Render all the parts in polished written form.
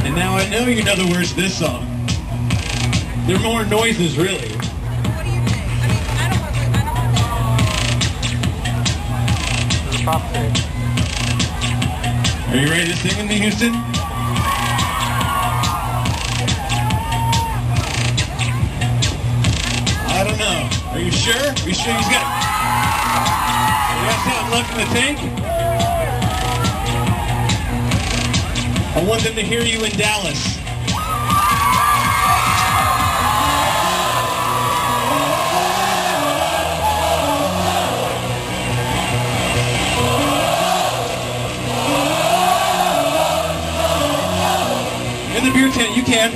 And now I know you know the words to this song. They're more noises, really. What do you think? I don't Top stage. Are you ready to sing with me, Houston? I don't know. Are you sure? Are you sure you got something left in the tank? I want them to hear you in Dallas. In the beer tent, you can.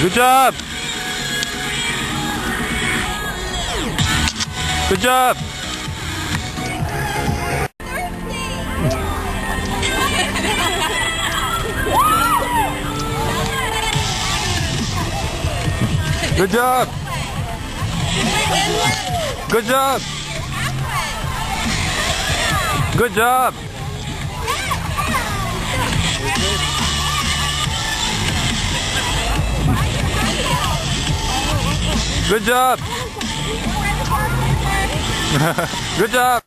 Good job. Good job. Good job. Good job. Good job. Good job. Good job.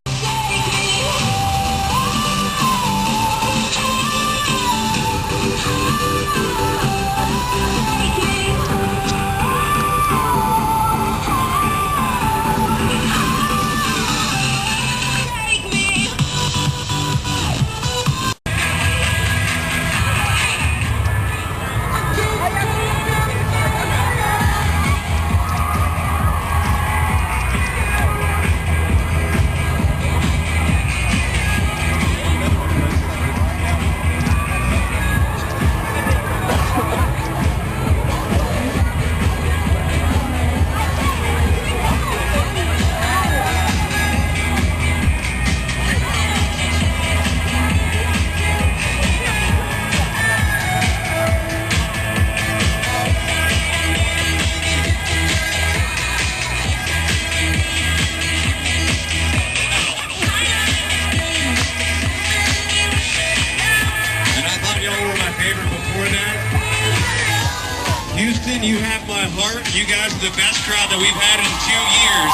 Houston, you have my heart. You guys are the best crowd that we've had in 2 years.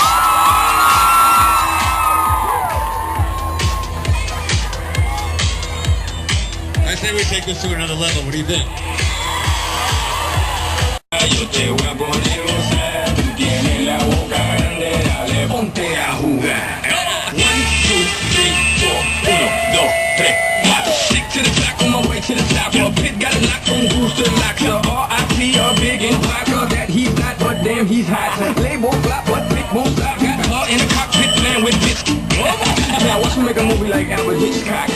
I say we take this to another level. What do you think? Yo te voy a poner gozar, tú tienes la boca grande, dale, ponte a jugar. 1, 2, 3, 4, 1, 2, 3, 4. Stick to the back on my way to the top. Your pit got a lock on booster lock. So R.I.P. a big and blocker that he's not, but damn he's hot. Label flop, but pick won't stop. Got her in the cockpit playing with biscuit. Now watch me make a movie like Albert Hitchcock.